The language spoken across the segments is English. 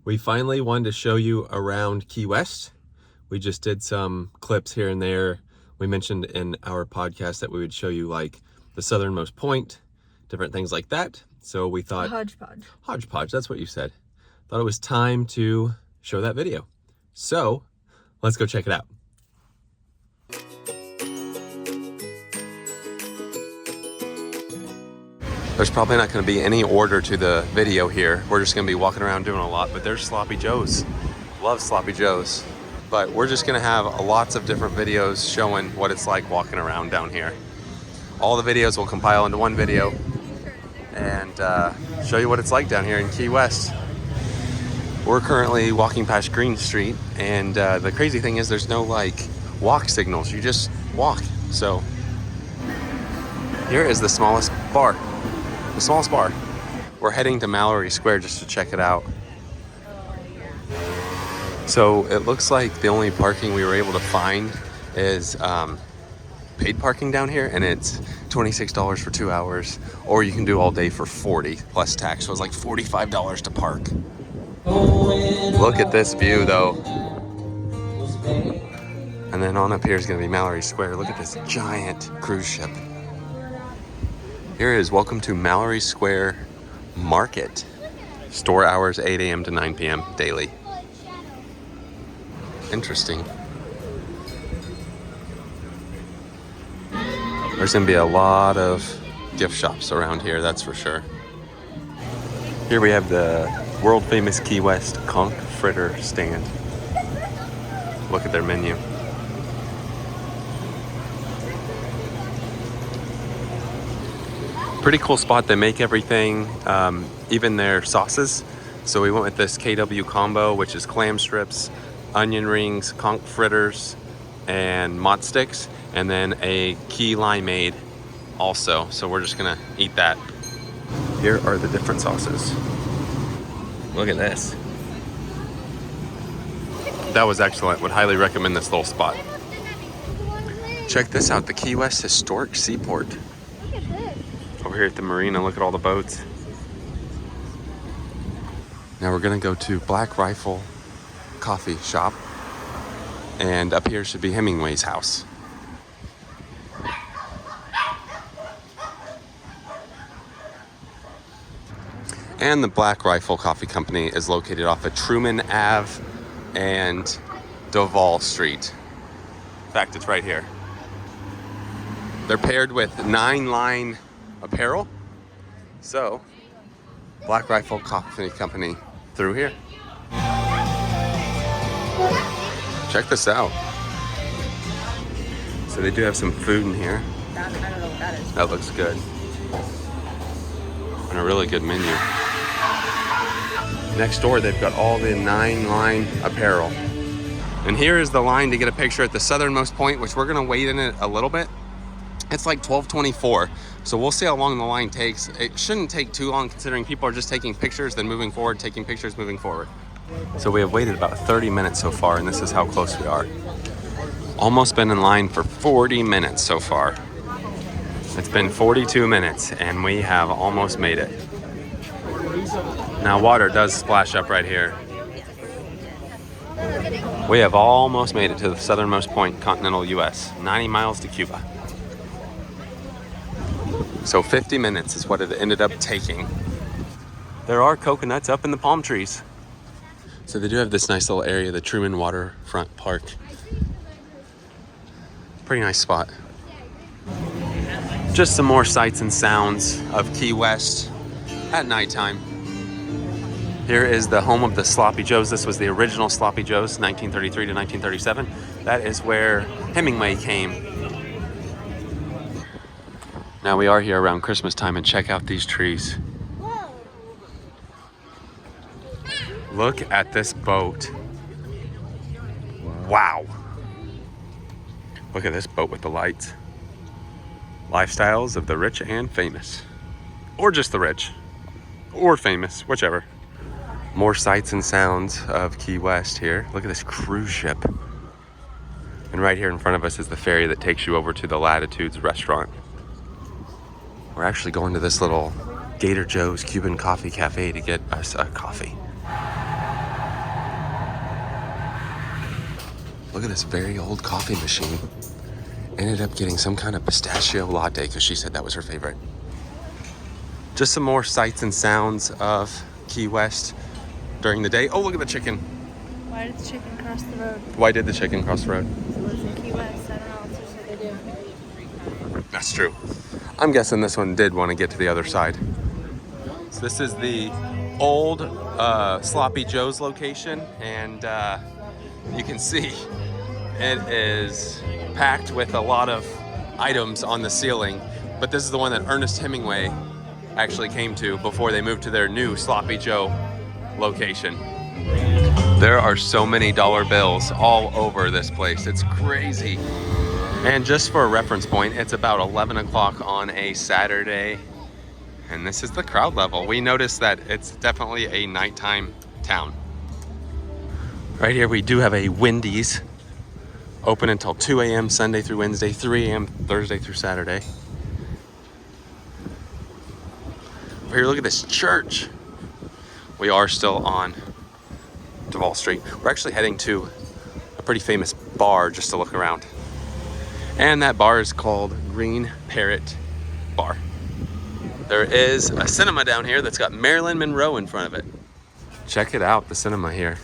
We finally wanted to show you around Key West. We just did some clips here and there. We mentioned in our podcast that we would show you like the Southernmost Point, different things like that. So we thought... Hodgepodge. Hodgepodge, that's what you said. Thought it was time to show that video. So let's go check it out. There's probably not going to be any order to the video here. We're just going to be walking around doing a lot, but there's Sloppy Joe's. Love Sloppy Joe's. But we're just going to have lots of different videos showing what it's like walking around down here. All the videos will compile into one video and show you what it's like down here in Key West. We're currently walking past Green Street, and the crazy thing is there's no like walk signals. You just walk. So here is the smallest bar. The smallest bar. We're heading to Mallory Square just to check it out. So it looks like the only parking we were able to find is paid parking down here, and it's $26 for 2 hours, or you can do all day for $40 plus tax. So it's like $45 to park. Look at this view though. And then on up here is going to be Mallory Square. Look at this giant cruise ship. Here is welcome to Mallory Square Market. Store hours 8 a.m. to 9 p.m. daily. Interesting. There's going to be a lot of gift shops around here, that's for sure. Here we have the world famous Key West conch fritter stand. Look at their menu. Pretty cool spot. They make everything, even their sauces. So we went with this KW combo, which is clam strips, onion rings, conch fritters, and mott sticks, and then a key limeade also. So we're just gonna eat that. Here are the different sauces. Look at this. That was excellent. Would highly recommend this little spot. Check this out, the Key West Historic Seaport. Over here at the marina, look at all the boats. Now we're gonna go to Black Rifle Coffee Shop, and up here should be Hemingway's house. And the Black Rifle Coffee Company is located off of Truman Ave and Duval Street. In fact, it's right here. They're paired with 9 Line apparel. So, Black Rifle Coffee Company through here. Check this out. So they do have some food in here. I don't know what that is. That looks good. And a really good menu. Next door, they've got all the 9 Line apparel. And here is the line to get a picture at the Southernmost Point, which we're gonna wait in it a little bit. It's like 12:24, so we'll see how long the line takes. It shouldn't take too long considering people are just taking pictures, then moving forward, taking pictures, moving forward. So we have waited about 30 minutes so far, and this is how close we are. Almost been in line for 40 minutes so far. It's been 42 minutes, and we have almost made it. Now water does splash up right here. We have almost made it to the Southernmost Point, Continental US, 90 miles to Cuba. So 50 minutes is what it ended up taking. There are coconuts up in the palm trees. So they do have this nice little area, the Truman Waterfront Park. Pretty nice spot. Just some more sights and sounds of Key West at nighttime. Here is the home of the Sloppy Joe's. This was the original Sloppy Joe's, 1933 to 1937. That is where Hemingway came. Now we are here around Christmas time, and check out these trees. Look at this boat. Wow. Look at this boat with the lights. Lifestyles of the rich and famous. Or just the rich. Or famous, whichever. More sights and sounds of Key West here. Look at this cruise ship. And right here in front of us is the ferry that takes you over to the Latitudes restaurant. We're actually going to this little Gator Joe's Cuban Coffee Cafe to get us a coffee. Look at this very old coffee machine. Ended up getting some kind of pistachio latte because she said that was her favorite. Just some more sights and sounds of Key West during the day. Oh, look at the chicken. Why did the chicken cross the road? Why did the chicken cross the road? It lives in Key West. I don't know. It's just what they do. That's true. I'm guessing this one did want to get to the other side. So this is the old Sloppy Joe's location, and you can see it is packed with a lot of items on the ceiling, but this is the one that Ernest Hemingway actually came to before they moved to their new Sloppy Joe location. There are so many dollar bills all over this place. It's crazy. And just for a reference point, it's about 11 o'clock on a Saturday, and this is the crowd level. We noticed that it's definitely a nighttime town. Right here we do have a Wendy's, open until 2 a.m. Sunday through Wednesday, 3 a.m. Thursday through Saturday. Over here, look at this church. We are still on Duval Street. We're actually heading to a pretty famous bar just to look around. And that bar is called Green Parrot Bar. There is a cinema down here that's got Marilyn Monroe in front of it. Check it out, the cinema here.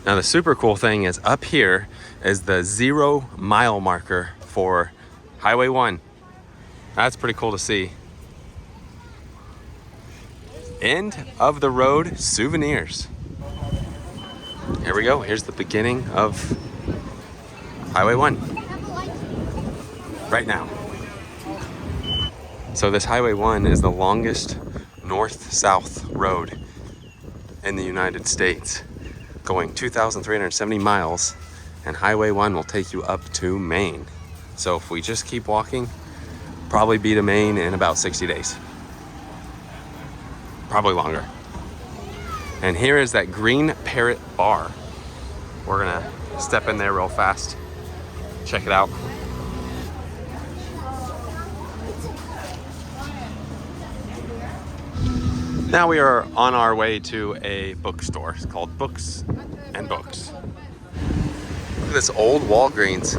Now the super cool thing is up here is the 0 mile marker for Highway 1. That's pretty cool to see. End of the road souvenirs. Here we go. Here's the beginning of Highway 1. Right now. So this Highway 1 is the longest north-south road in the United States, going 2,370 miles, and Highway 1 will take you up to Maine. So if we just keep walking, probably be to Maine in about 60 days. Probably longer. And here is that Green Parrot Bar. We're gonna step in there real fast. Check it out. Now we are on our way to a bookstore. It's called Books and Books. Look at this old Walgreens.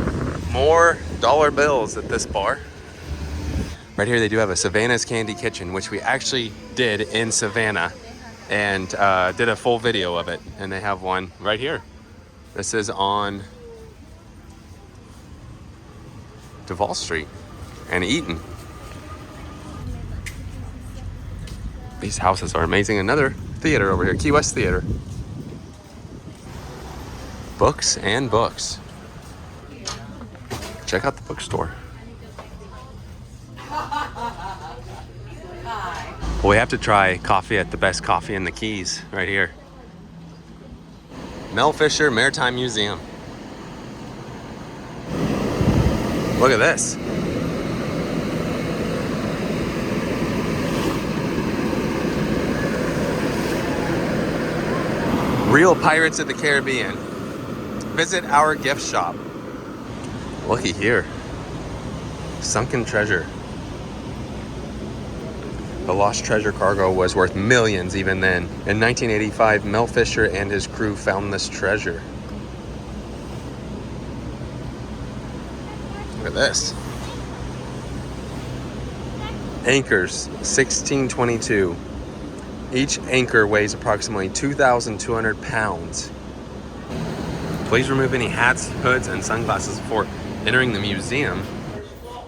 More dollar bills at this bar. Right here they do have a Savannah's Candy Kitchen, which we actually did in Savannah and did a full video of it. And they have one right here. This is on Duval Street and Eaton. These houses are amazing. Another theater over here, Keywest Theater. Books and Books. Check out the bookstore. Well, we have to try coffee at the best coffee in the Keys right here. Mel Fisher Maritime Museum. Look at this. Real Pirates of the Caribbean. Visit our gift shop. Looky here. Sunken treasure. The lost treasure cargo was worth millions even then. In 1985, Mel Fisher and his crew found this treasure. Look at this. Anchors, 1622. Each anchor weighs approximately 2,200 pounds. Please remove any hats, hoods, and sunglasses before entering the museum.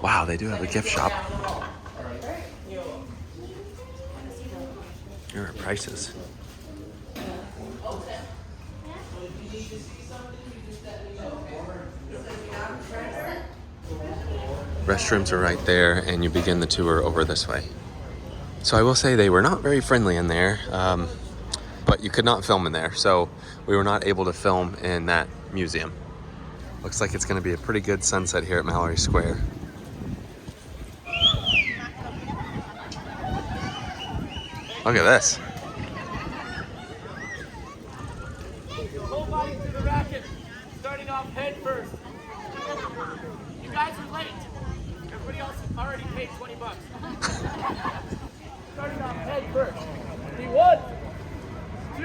Wow, they do have a gift shop. Here are prices. Restrooms are right there, and you begin the tour over this way. So I will say they were not very friendly in there, but you could not film in there, so we were not able to film in that museum. Looks like it's going to be a pretty good sunset here at Mallory Square. Look at this. Whole body through the racket, starting off head first. You guys are late. Everybody else already paid $20. Starting off head first. Ready, 1, 2.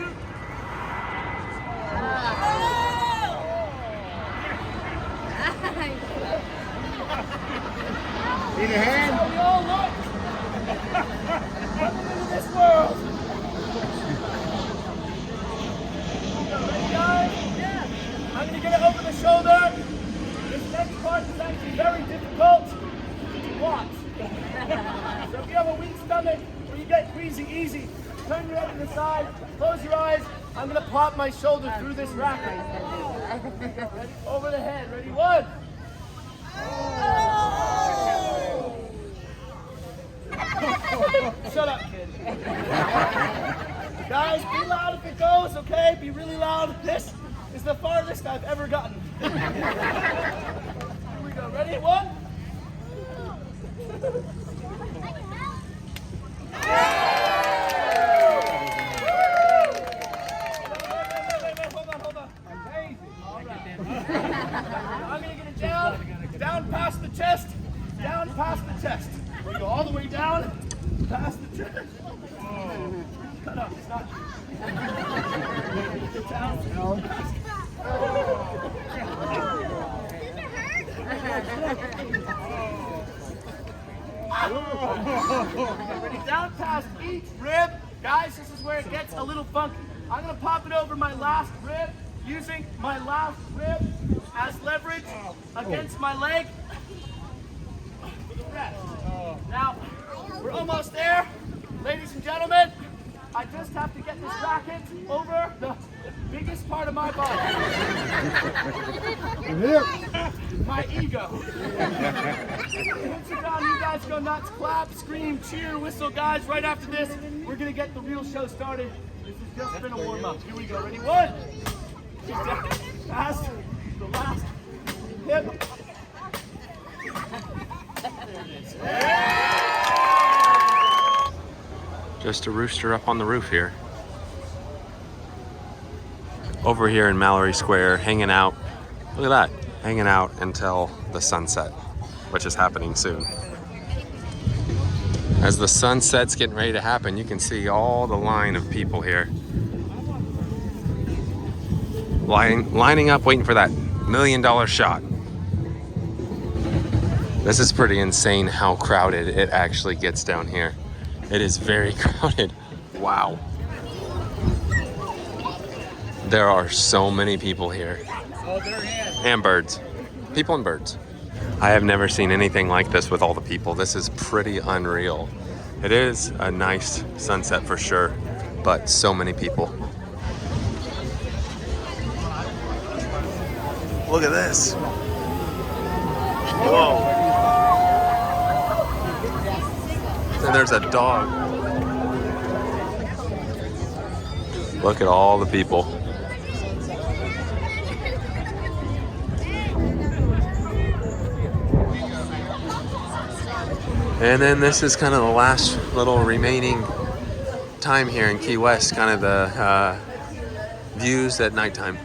Turn your head to the side. Close your eyes. I'm gonna pop my shoulder through this racket. Ready? Over the head. Ready? 1. Shut up, kid. Guys, be loud if it goes, okay? Be really loud. This is the farthest I've ever gotten. Here we go. Ready? 1. Hold on. Amazing. All right. I'm gonna get it down past the chest, down past the chest. We go all the way down, past the chest. Shut up, it's not. Get down. Ready? Down past each rib. Guys, this is where it gets a little funky. I'm gonna pop it over my last rib, using my last rib as leverage against my leg for the rest. Now, we're almost there. Ladies and gentlemen, I just have to get this racket over the biggest part of my body. My ego. Hits are down, you guys go nuts, clap, scream, cheer, whistle. Guys, right after this, we're gonna get the real show started. This has just been a warm-up. Here we go, ready? 1. Just down past the last hip. There it is. Just a rooster up on the roof here. Over here in Mallory Square, hanging out. Look at that, hanging out until the sunset, which is happening soon. As the sunset's getting ready to happen, you can see all the line of people here. Lining up, waiting for that $1 million shot. This is pretty insane how crowded it actually gets down here. It is very crowded. Wow. There are so many people here. And birds. People and birds. I have never seen anything like this with all the people. This is pretty unreal. It is a nice sunset for sure, but so many people. Look at this. Whoa. And there's a dog. Look at all the people. And then this is kind of the last little remaining time here in Key West, kind of the views at nighttime.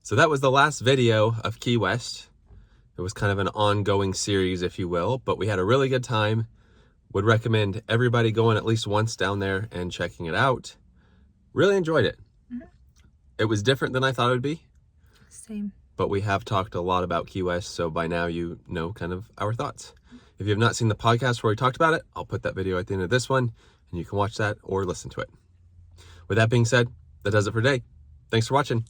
So that was the last video of Key West. It was kind of an ongoing series, if you will, but we had a really good time. Would recommend everybody going at least once down there and checking it out. Really enjoyed it. Mm-hmm. It was different than I thought it would be. Same. But we have talked a lot about Key West, so by now you know kind of our thoughts. If you have not seen the podcast where we talked about it, I'll put that video at the end of this one, and you can watch that or listen to it. With that being said, that does it for today. Thanks for watching.